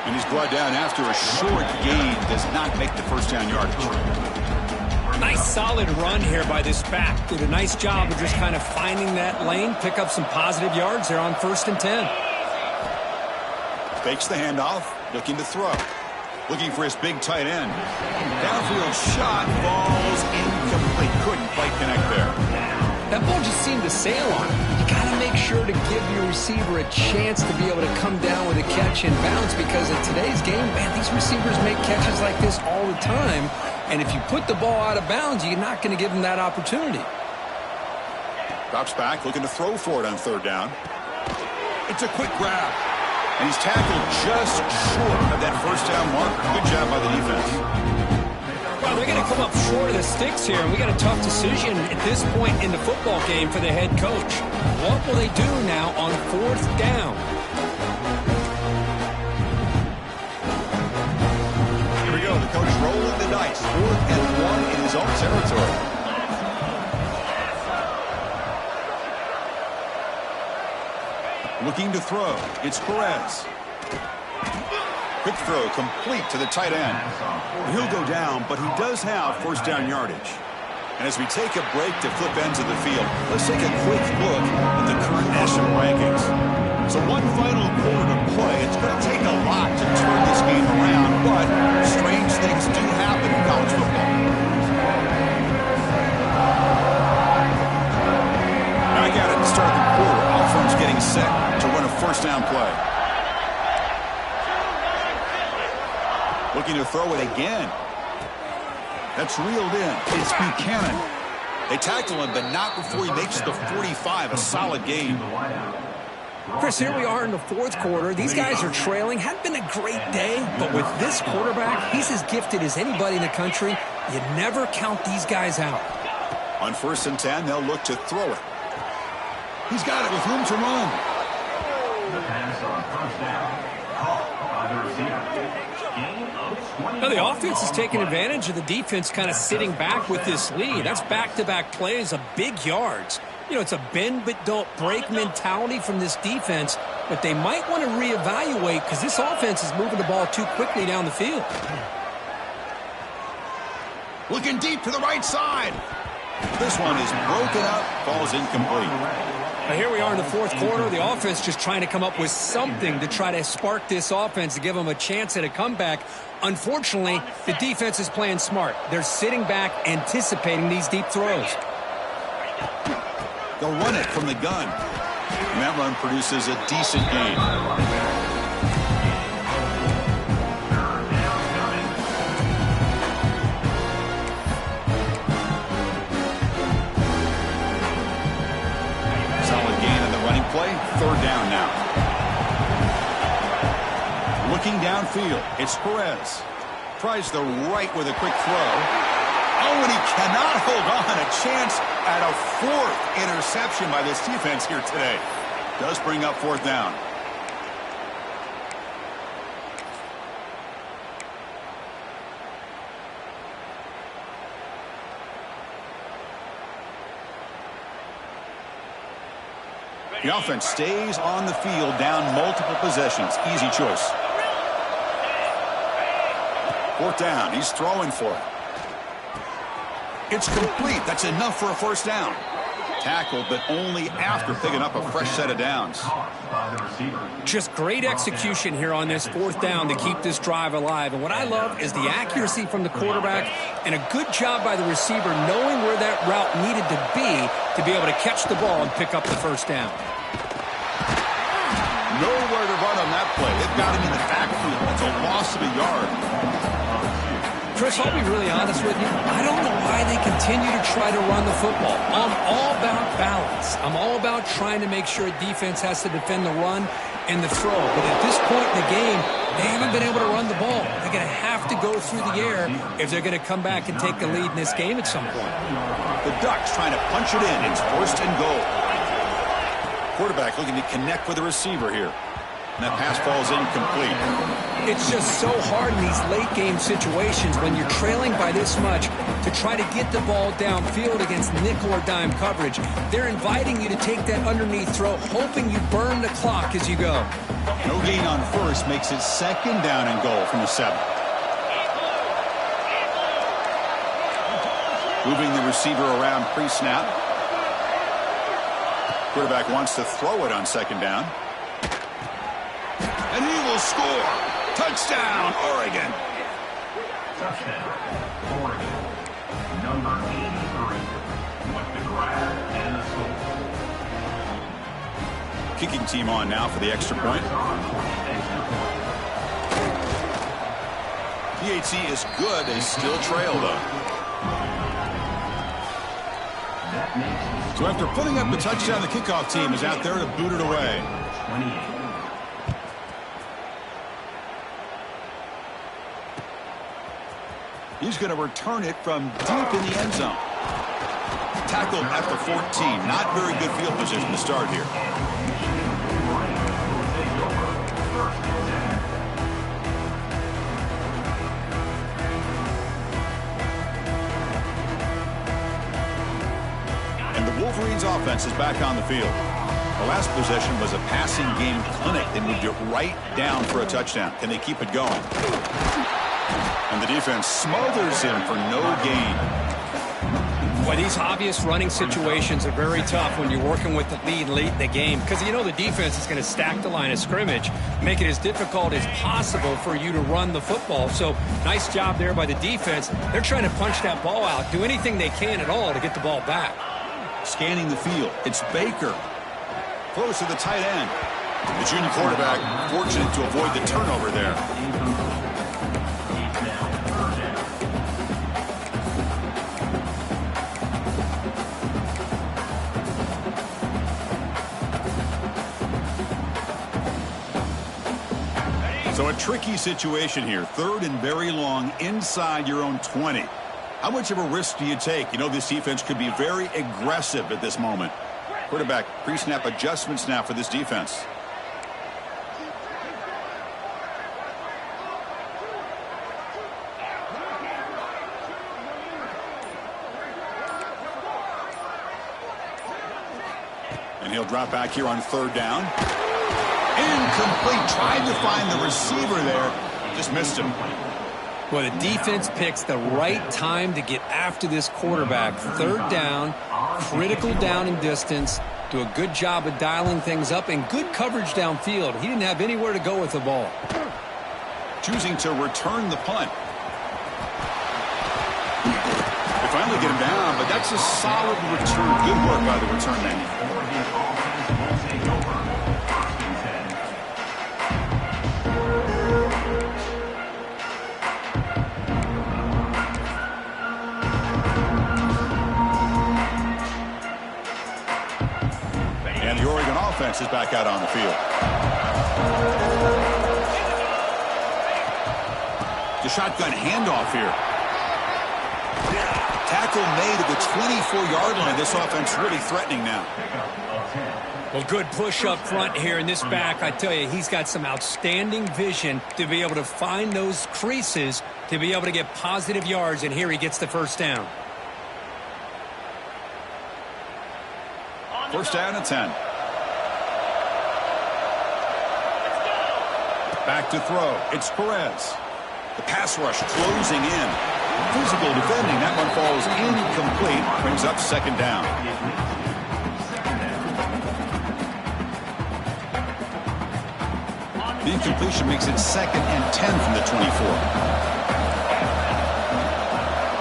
Speaker 1: And he's brought down after a short gain. Does not make the first down yardage.
Speaker 2: Nice solid run here by this back. Did a nice job of just kind of finding that lane, pick up some positive yards there on 1st and 10.
Speaker 1: Fakes the handoff, looking to throw. Looking for his big tight end. Downfield shot, falls incomplete. Couldn't quite connect there.
Speaker 2: That ball just seemed to sail on him. You got to make sure to give your receiver a chance to be able to come down with a catch and bounce, because in today's game, man, these receivers make catches like this all the time. And if you put the ball out of bounds, you're not going to give them that opportunity.
Speaker 1: Drops back, looking to throw for it on 3rd down. It's a quick grab. And he's tackled just short of that first down mark. Good job by the defense.
Speaker 2: Well, they're going to come up short of the sticks here, and we got a tough decision at this point in the football game for the head coach. What will they do now on 4th down?
Speaker 1: Here we go. The coach rolling the dice. 4th and 1 in his own territory. Looking to throw. It's Perez. Quick throw complete to the tight end. He'll go down, but he does have first down yardage. And as we take a break to flip ends of the field, let's take a quick look at the current national rankings. So one final quarter to play. It's going to take a lot to turn this game around, but strange things do happen in college football. Back at it to start the quarter. Offense getting set to run a first down play. Looking to throw it again. That's reeled in. It's Buchanan. They tackle him, but not before he makes the 45. A solid gain.
Speaker 2: Chris, here we are in the 4th quarter. These guys are trailing. Hadn't been a great day, but with this quarterback, he's as gifted as anybody in the country. You never count these guys out.
Speaker 1: On 1st and 10, they'll look to throw it. He's got it with room to run.
Speaker 3: The pass on 1st down. Caught by the receiver.
Speaker 2: Now the offense is taking advantage of the defense kind of sitting back with this lead. That's back-to-back plays of big yards. You know, it's a bend but don't break mentality from this defense, but they might want to reevaluate because this offense is moving the ball too quickly down the field.
Speaker 1: Looking deep to the right side. This one is broken up, falls incomplete.
Speaker 2: Now here we are in the 4th quarter. The offense just trying to come up with something to try to spark this offense to give them a chance at a comeback. Unfortunately, the defense is playing smart. They're sitting back, anticipating these deep throws.
Speaker 1: They'll run it from the gun. And that run produces a decent gain. Solid gain on the running play. 3rd down now. Looking downfield, it's Perez. Tries the right with a quick throw. Oh, and he cannot hold on. A chance at a 4th interception by this defense here today. Does bring up 4th down. The offense stays on the field, down multiple possessions. Easy choice. 4th down. He's throwing for it. It's complete. That's enough for a first down. Tackled, but only after picking up a fresh set of downs.
Speaker 2: Just great execution here on this fourth down to keep this drive alive. And what I love is the accuracy from the quarterback and a good job by the receiver knowing where that route needed to be able to catch the ball and pick up the first down.
Speaker 1: Nowhere to run on that play. It got him in the backfield. That's a loss of a yard.
Speaker 2: Chris, I'll be really honest with you. I don't know why they continue to try to run the football. I'm all about balance. I'm all about trying to make sure defense has to defend the run and the throw. But at this point in the game, they haven't been able to run the ball. They're going to have to go through the air if they're going to come back and take the lead in this game at some point.
Speaker 1: The Ducks trying to punch it in. It's first and goal. Quarterback looking to connect with the receiver here. And that pass falls incomplete.
Speaker 2: It's just so hard in these late-game situations when you're trailing by this much to try to get the ball downfield against nickel or dime coverage. They're inviting you to take that underneath throw, hoping you burn the clock as you go.
Speaker 1: No gain on first makes it second down and goal from the 7. Moving the receiver around pre-snap. Quarterback wants to throw it on second down. And he will score. Touchdown, Oregon.
Speaker 3: Touchdown, Oregon. Number 83 with the grab and the score.
Speaker 1: Kicking team on now for the extra point. PAT is good. They still trail, though. So after putting up the touchdown, the kickoff team is out there to boot it away.
Speaker 3: 28.
Speaker 1: He's going to return it from deep in the end zone. Tackled at the 14. Not very good field position to start here. And the Wolverines offense is back on the field. The last possession was a passing game clinic. They moved it right down for a touchdown. Can they keep it going? And the defense smothers him for no gain.
Speaker 2: Boy, these obvious running situations are very tough when you're working with the lead late in the game because you know the defense is going to stack the line of scrimmage, make it as difficult as possible for you to run the football. So nice job there by the defense. They're trying to punch that ball out, do anything they can at all to get the ball back.
Speaker 1: Scanning the field, it's Baker. Close to the tight end. The junior quarterback fortunate to avoid the turnover there. So a tricky situation here. Third and very long inside your own 20. How much of a risk do you take? You know this defense could be very aggressive at this moment. Quarterback pre-snap adjustments now for this defense. And he'll drop back here on third down. Incomplete. Tried to find the receiver there. Just missed him.
Speaker 2: Well, the defense picks the right time to get after this quarterback. Third down, critical down and distance. Do a good job of dialing things up and good coverage downfield. He didn't have anywhere to go with the ball.
Speaker 1: Choosing to return the punt. They finally get him down, but that's a solid return. Good work by the return man. And the Oregon offense is back out on the field. The shotgun handoff here. Tackle made at the 24-yard line. This offense really threatening now.
Speaker 2: Well, good push up front here in this back. I tell you, he's got some outstanding vision to be able to find those creases to be able to get positive yards, and here he gets the first down.
Speaker 1: First down at 10. Back to throw. It's Perez. The pass rush closing in. Physical defending. That one falls incomplete. Brings up second down. The incompletion makes it 2nd and 10 from the 24.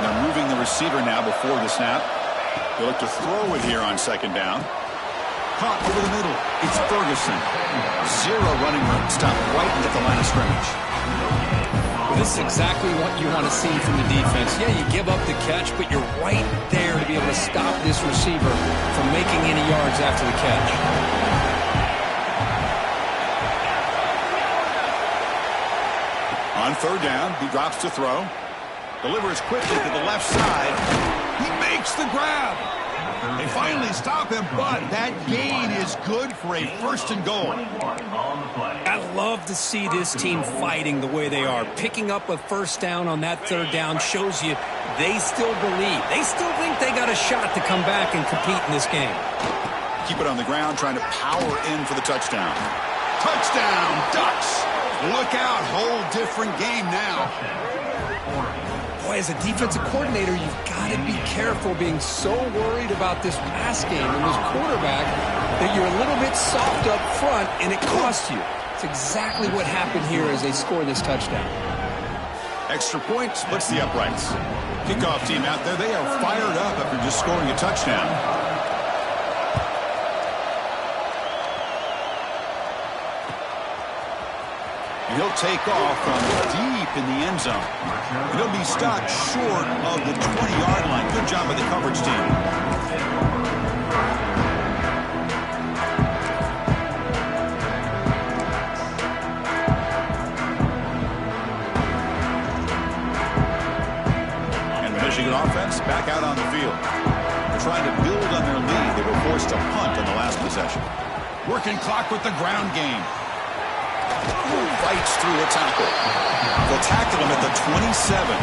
Speaker 1: They're moving the receiver now before the snap. They look to throw it here on 2nd down. Caught over the middle. It's Ferguson. 0 running room. Stop right at the line of scrimmage.
Speaker 2: Well, this is exactly what you want to see from the defense. Yeah, you give up the catch, but you're right there to be able to stop this receiver from making any yards after the catch.
Speaker 1: On 3rd down, he drops to throw. Delivers quickly to the left side. He makes the grab. They finally stop him, but that gain is good for a 1st and goal.
Speaker 2: I love to see this team fighting the way they are. Picking up a 1st down on that 3rd down shows you they still believe. They still think they got a shot to come back and compete in this game.
Speaker 1: Keep it on the ground, trying to power in for the touchdown. Touchdown, Ducks! Look out, whole different game now.
Speaker 2: Boy, as a defensive coordinator, you've got to be careful being so worried about this pass game and this quarterback that you're a little bit soft up front and it costs you. It's exactly what happened here as they score this touchdown.
Speaker 1: Extra point splits the uprights. Kickoff team out there, they are fired up after just scoring a touchdown. He'll take off from deep in the end zone. He'll be stopped short of the 20-yard line. Good job by the coverage team. And the Michigan offense back out on the field. They're trying to build on their lead. They were forced to punt on the last possession. Working clock with the ground game. Fights through a tackle. They'll tackle him at the 27.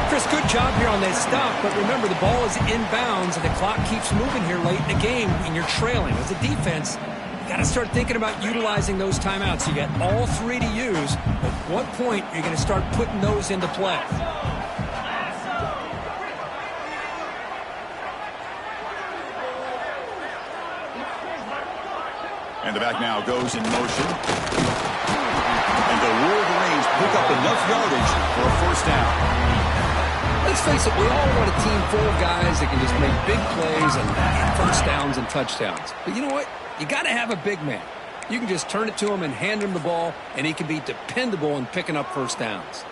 Speaker 2: Chris, good job here on that stop, but remember the ball is inbounds and the clock keeps moving here late in the game and you're trailing. As a defense, you got to start thinking about utilizing those timeouts. You got all 3 to use. At what point are you going to start putting those into play?
Speaker 1: And the back now goes in motion. And the Wolverines pick up enough yardage for a 1st down.
Speaker 2: Let's face it, we all want a team full of guys that can just make big plays and get 1st downs and touchdowns. But you know what? You got to have a big man. You can just turn it to him and hand him the ball, and he can be dependable in picking up 1st downs.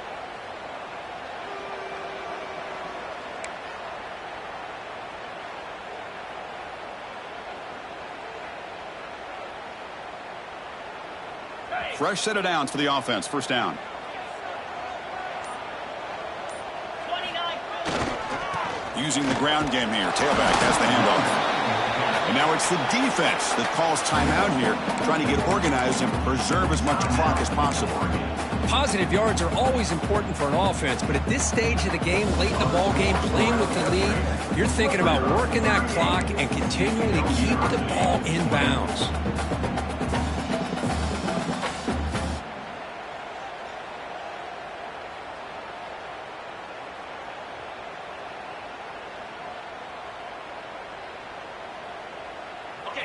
Speaker 1: Fresh set of downs for the offense. 1st down. Using the ground game here. Tailback has the handoff. And now it's the defense that calls timeout here, trying to get organized and preserve as much clock as possible.
Speaker 2: Positive yards are always important for an offense, but at this stage of the game, late in the ball game, playing with the lead, you're thinking about working that clock and continuing to keep the ball in bounds.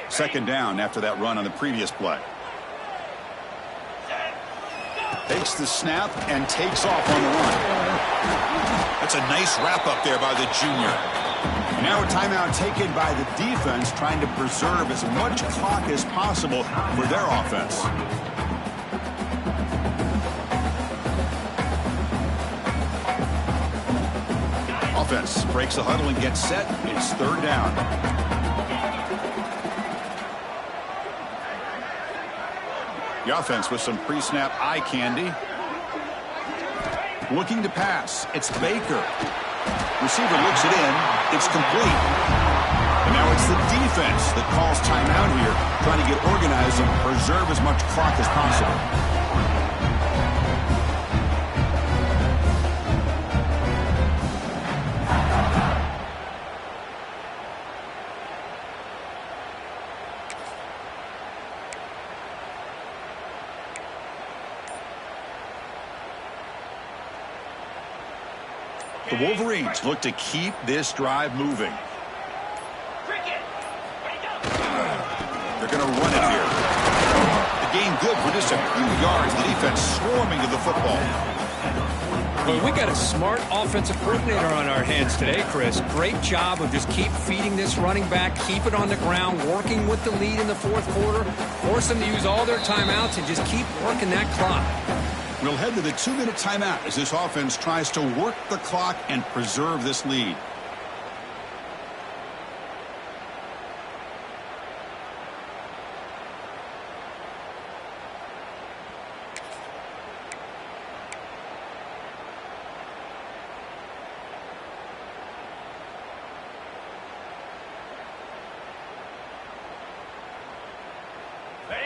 Speaker 1: Second down after that run on the previous play. Takes the snap and takes off on the run. That's a nice wrap up there by the junior. And now a timeout taken by the defense, trying to preserve as much clock as possible for their offense. Offense breaks the huddle and gets set. It's 3rd down. The offense with some pre-snap eye candy. Looking to pass. It's Baker. Receiver looks it in. It's complete. And now it's the defense that calls timeout here, trying to get organized and preserve as much clock as possible. The Wolverines look to keep this drive moving. They're going to run it here. The game good for just a few yards. The defense swarming to the football.
Speaker 2: Well, we got a smart offensive coordinator on our hands today, Chris. Great job of just keep feeding this running back, keep it on the ground, working with the lead in the fourth quarter, force them to use all their timeouts, and just keep working that clock.
Speaker 1: We'll head to the 2-minute timeout as this offense tries to work the clock and preserve this lead.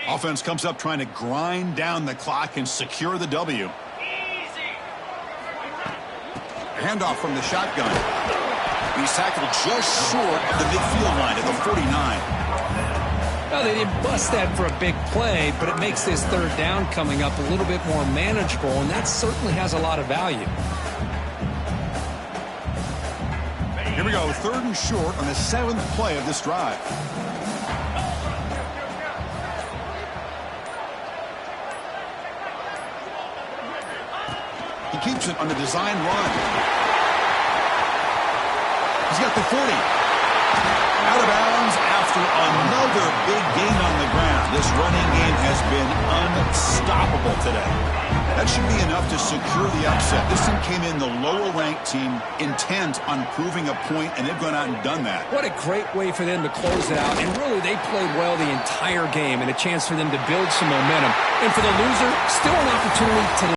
Speaker 1: Offense comes up trying to grind down the clock and secure the W. Handoff from the shotgun. He's tackled just short of the midfield line at the 49.
Speaker 2: Well, they didn't bust that for a big play, but it makes this third down coming up a little bit more manageable, and that certainly has a lot of value.
Speaker 1: Here we go, 3rd and short on the 7th play of this drive. He keeps it on the design run. He's got the 40. Out of bounds after another big gain on the ground. This running game has been unstoppable today. That should be enough to secure the upset. This team came in the lower-ranked team intent on proving a point, and they've gone out and done that.
Speaker 2: What a great way for them to close it out. And really, they played well the entire game and a chance for them to build some momentum. And for the loser, still an opportunity to